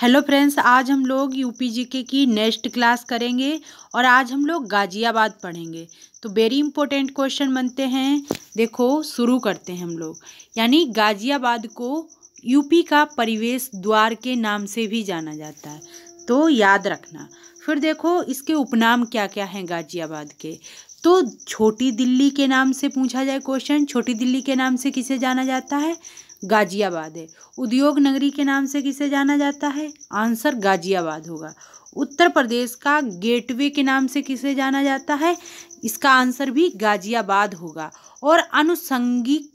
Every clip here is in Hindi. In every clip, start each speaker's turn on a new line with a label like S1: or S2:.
S1: हेलो फ्रेंड्स, आज हम लोग यूपीजीके की नेक्स्ट क्लास करेंगे और आज हम लोग गाजियाबाद पढ़ेंगे। तो वेरी इंपॉर्टेंट क्वेश्चन बनते हैं। देखो शुरू करते हैं हम लोग। यानी गाजियाबाद को यूपी का परिवेश द्वार के नाम से भी जाना जाता है, तो याद रखना। फिर देखो इसके उपनाम क्या क्या हैं गाजियाबाद के। तो छोटी दिल्ली के नाम से पूछा जाए क्वेश्चन, छोटी दिल्ली के नाम से किसे जाना जाता है? गाजियाबाद है। उद्योग नगरी के नाम से किसे जाना जाता है? आंसर गाजियाबाद होगा। उत्तर प्रदेश का गेटवे के नाम से किसे जाना जाता है? इसका आंसर भी गाजियाबाद होगा। और आनुषंगिक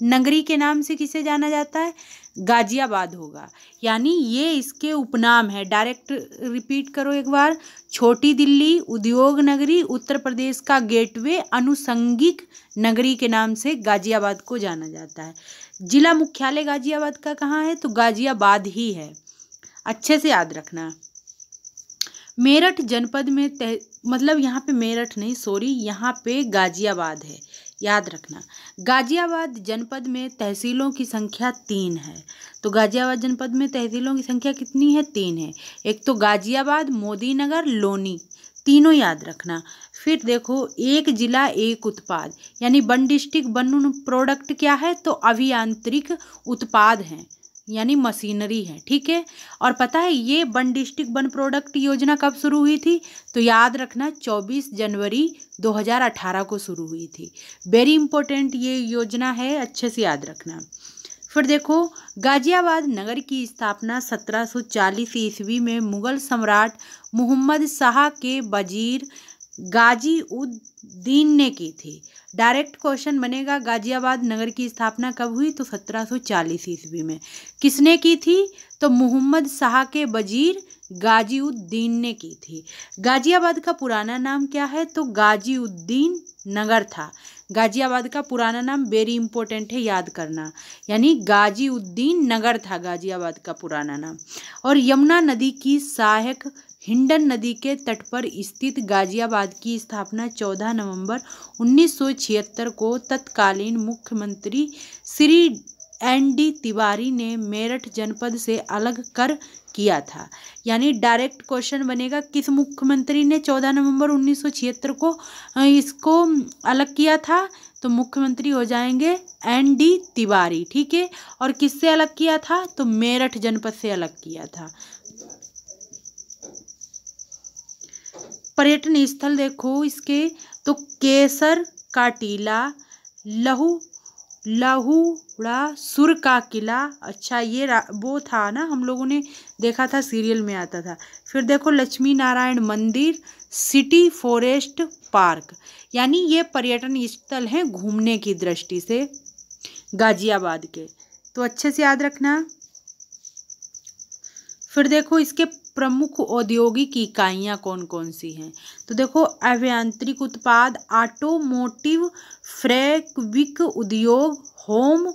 S1: नगरी के नाम से किसे जाना जाता है? गाजियाबाद होगा। यानी ये इसके उपनाम है। डायरेक्ट रिपीट करो एक बार। छोटी दिल्ली, उद्योग नगरी, उत्तर प्रदेश का गेटवे, आनुषंगिक नगरी के नाम से गाजियाबाद को जाना जाता है। जिला मुख्यालय गाजियाबाद का कहाँ है? तो गाजियाबाद ही है। अच्छे से याद रखना। मेरठ जनपद में मतलब यहाँ पे मेरठ नहीं, सॉरी, यहाँ पे गाजियाबाद है, याद रखना। गाजियाबाद जनपद में तहसीलों की संख्या 3 है। तो गाजियाबाद जनपद में तहसीलों की संख्या कितनी है? 3 है। एक तो गाजियाबाद, मोदीनगर, लोनी, तीनों याद रखना। फिर देखो एक जिला एक उत्पाद, यानी वन डिस्ट्रिक्ट वन प्रोडक्ट क्या है? तो अभियांत्रिक उत्पाद हैं, यानी मशीनरी है। ठीक है। और पता है ये वन डिस्ट्रिक्ट वन प्रोडक्ट योजना कब शुरू हुई थी? तो याद रखना 24 जनवरी 2018 को शुरू हुई थी। वेरी इंपॉर्टेंट ये योजना है, अच्छे से याद रखना। फिर देखो गाजियाबाद नगर की स्थापना 1740 ईस्वी में मुगल सम्राट मोहम्मद शाह के वजीर गाजी उद दीन ने की थी। डायरेक्ट क्वेश्चन बनेगा गाजियाबाद नगर की स्थापना कब हुई? तो 1740 ईस्वी में। किसने की थी? तो मोहम्मद शाह के वजीर गाजी उद दीन ने की थी। गाजियाबाद का पुराना नाम क्या है? तो गाजी उद्दीन नगर था। गाजियाबाद का पुराना नाम वेरी इंपॉर्टेंट है, याद करना। यानी गाजी उद्दीन नगर था गाजियाबाद का पुराना नाम। और यमुना नदी की सहायक हिंडन नदी के तट पर स्थित गाजियाबाद की स्थापना 14 नवंबर 1976 को तत्कालीन मुख्यमंत्री श्री ND तिवारी ने मेरठ जनपद से अलग कर किया था। यानी डायरेक्ट क्वेश्चन बनेगा किस मुख्यमंत्री ने 14 नवंबर 1976 को इसको अलग किया था? तो मुख्यमंत्री हो जाएंगे ND तिवारी। ठीक है। और किससे अलग किया था? तो मेरठ जनपद से अलग किया था। पर्यटन स्थल देखो इसके, तो केसर का टीला, लहुड़ा सुर का किला। अच्छा ये वो था ना, हम लोगों ने देखा था, सीरियल में आता था। फिर देखो लक्ष्मी नारायण मंदिर, सिटी फॉरेस्ट पार्क। यानी ये पर्यटन स्थल हैं घूमने की दृष्टि से गाजियाबाद के, तो अच्छे से याद रखना। फिर देखो इसके प्रमुख औद्योगिक इकाइयाँ कौन कौन सी हैं? तो देखो अभियांत्रिक उत्पाद, ऑटोमोटिव, फैब्रिक उद्योग, होम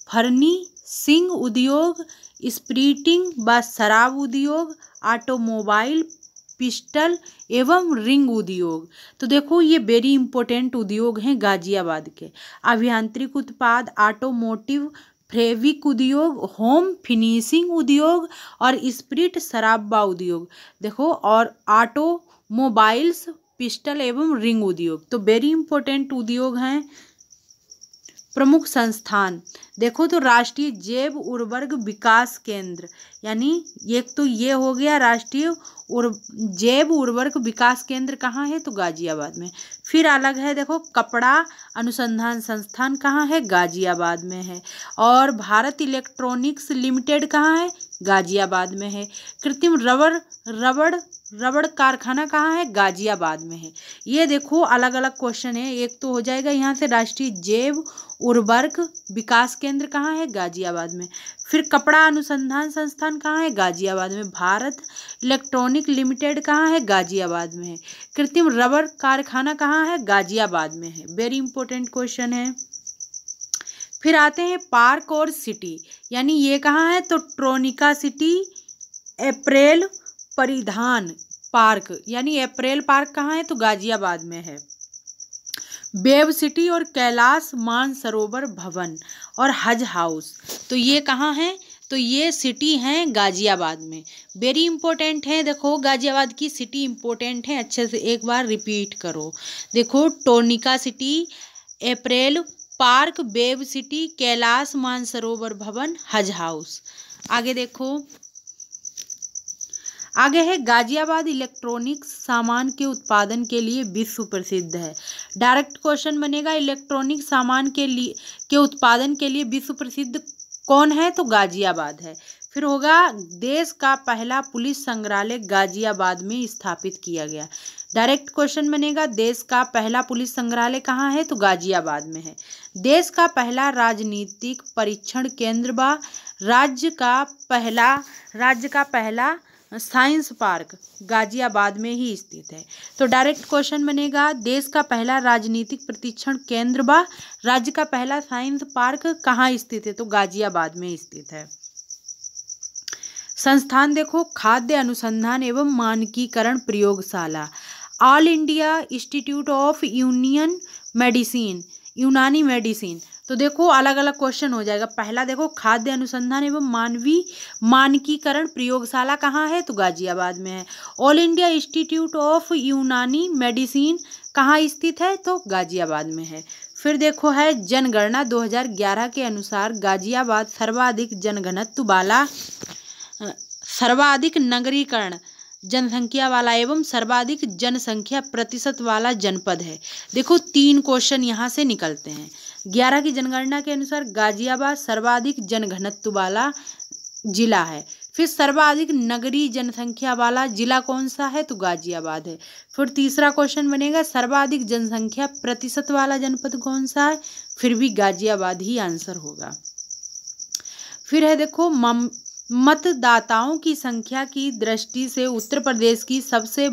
S1: फर्निशिंग उद्योग, स्पिरिटिंग व शराब उद्योग, ऑटोमोबाइल, पिस्टल एवं रिंग उद्योग। तो देखो ये वेरी इंपॉर्टेंट उद्योग हैं गाजियाबाद के। अभियांत्रिक उत्पाद, ऑटोमोटिव, फैब्रिक उद्योग, होम फिनिशिंग उद्योग और स्पिरिट शराबा उद्योग। देखो और ऑटोमोबाइल्स, पिस्टल एवं रिंग उद्योग। तो वेरी इंपॉर्टेंट उद्योग हैं। प्रमुख संस्थान देखो तो राष्ट्रीय जैव उर्वरक विकास केंद्र, यानी एक तो ये हो गया राष्ट्रीय जैव उर्वरक विकास केंद्र कहाँ है? तो गाजियाबाद में। फिर अलग है देखो कपड़ा अनुसंधान संस्थान कहाँ है? गाजियाबाद में है। और भारत इलेक्ट्रॉनिक्स लिमिटेड कहाँ है? गाजियाबाद में है। कृत्रिम रबड़ कारखाना कहाँ है? गाजियाबाद में है। ये देखो अलग अलग क्वेश्चन है। एक तो हो जाएगा यहाँ से राष्ट्रीय जैव उर्वरक विकास केंद्र कहाँ है? गाजियाबाद में। फिर कपड़ा अनुसंधान संस्थान कहाँ है? गाजियाबाद में। भारत इलेक्ट्रॉनिक लिमिटेड कहाँ है? गाजियाबाद में है। कृत्रिम रबड़ कारखाना कहाँ है? गाजियाबाद में है। वेरी इंपॉर्टेंट क्वेश्चन है। फिर आते हैं पार्क और सिटी, यानी ये कहाँ है? तो ट्रोनिका सिटी, अप्रैल परिधान पार्क, यानी अप्रैल पार्क कहाँ है? तो गाजियाबाद में है। वेब सिटी और कैलाश मानसरोवर भवन और हज हाउस, तो ये कहाँ है? तो ये सिटी हैं गाजियाबाद में, वेरी इंपॉर्टेंट है। देखो गाजियाबाद की सिटी इंपॉर्टेंट है, अच्छे से एक बार रिपीट करो। देखो Tronica city, April park, wave city, Kailash Mansarovar Bhawan, Haj house. आगे देखो, आगे है गाजियाबाद इलेक्ट्रॉनिक्स सामान के उत्पादन के लिए विश्व प्रसिद्ध है। डायरेक्ट क्वेश्चन बनेगा, इलेक्ट्रॉनिक सामान के उत्पादन के लिए विश्व प्रसिद्ध कौन है? तो गाजियाबाद है। फिर होगा देश का पहला पुलिस संग्रहालय गाजियाबाद में स्थापित किया गया। डायरेक्ट क्वेश्चन बनेगा, देश का पहला पुलिस संग्रहालय कहाँ है? तो गाजियाबाद में है। देश का पहला राजनीतिक परीक्षण केंद्र व राज्य का पहला साइंस पार्क गाजियाबाद में ही स्थित है। तो डायरेक्ट क्वेश्चन बनेगा, देश का पहला राजनीतिक प्रशिक्षण केंद्र व राज्य का पहला साइंस पार्क कहाँ स्थित है? तो गाजियाबाद में स्थित है। संस्थान देखो, खाद्य अनुसंधान एवं मानकीकरण प्रयोगशाला, ऑल इंडिया इंस्टीट्यूट ऑफ यूनानी मेडिसिन। तो देखो अलग अलग क्वेश्चन हो जाएगा। पहला देखो, खाद्य अनुसंधान एवं मानकीकरण प्रयोगशाला कहाँ है? तो गाजियाबाद में है। ऑल इंडिया इंस्टीट्यूट ऑफ यूनानी मेडिसिन कहाँ स्थित है? तो गाजियाबाद में है। फिर देखो है जनगणना 2011 के अनुसार गाजियाबाद सर्वाधिक जनघनत्व वाला, सर्वाधिक नगरीकरण जनसंख्या वाला एवं सर्वाधिक जनसंख्या प्रतिशत वाला जनपद है। देखो 3 क्वेश्चन यहाँ से निकलते हैं। 11 की जनगणना के अनुसार गाजियाबाद सर्वाधिक जनघनत्व वाला जिला है। फिर सर्वाधिक नगरीय जनसंख्या वाला जिला कौन सा है? तो गाजियाबाद है। फिर तीसरा क्वेश्चन बनेगा, सर्वाधिक जनसंख्या प्रतिशत वाला जनपद कौन सा है? फिर भी गाजियाबाद ही आंसर होगा। फिर है देखो, मतदाताओं की संख्या की दृष्टि से उत्तर प्रदेश की सबसे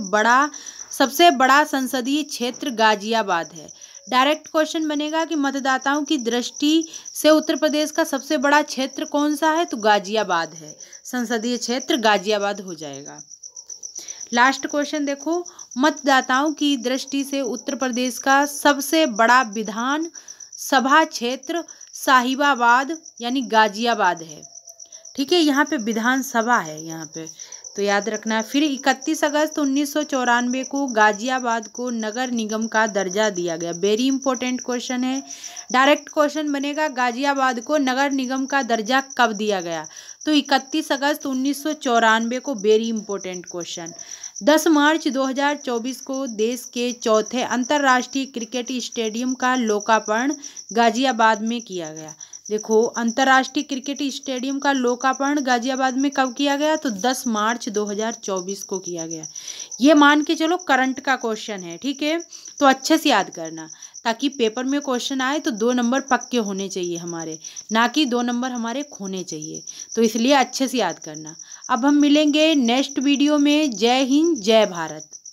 S1: बड़ा संसदीय क्षेत्र गाजियाबाद है। डायरेक्ट क्वेश्चन बनेगा कि मतदाताओं की दृष्टि से उत्तर प्रदेश का सबसे बड़ा क्षेत्र कौन सा है? तो गाजियाबाद है। संसदीय क्षेत्र गाजियाबाद हो जाएगा। लास्ट क्वेश्चन देखो, मतदाताओं की दृष्टि से उत्तर प्रदेश का सबसे बड़ा विधान सभा क्षेत्र साहिबाबाद यानी गाजियाबाद है। ठीक है, यहाँ पे विधानसभा है यहाँ पे, तो याद रखना। फिर 31 अगस्त 1994 को गाजियाबाद को नगर निगम का दर्जा दिया गया। वेरी इंपॉर्टेंट क्वेश्चन है। डायरेक्ट क्वेश्चन बनेगा, गाजियाबाद को नगर निगम का दर्जा कब दिया गया? तो 31 अगस्त 1994 को। Very important question. 10 मार्च 2024 को देश के चौथे अंतर्राष्ट्रीय क्रिकेट स्टेडियम का लोकार्पण गाजियाबाद में किया गया। देखो अंतर्राष्ट्रीय क्रिकेट स्टेडियम का लोकार्पण गाजियाबाद में कब किया गया? तो 10 मार्च 2024 को किया गया। ये मान के चलो करंट का क्वेश्चन है, ठीक है, तो अच्छे से याद करना ताकि पेपर में क्वेश्चन आए तो 2 नंबर पक्के होने चाहिए हमारे, ना कि 2 नंबर हमारे खोने चाहिए, तो इसलिए अच्छे से याद करना। अब हम मिलेंगे नेक्स्ट वीडियो में। जय हिंद, जय भारत।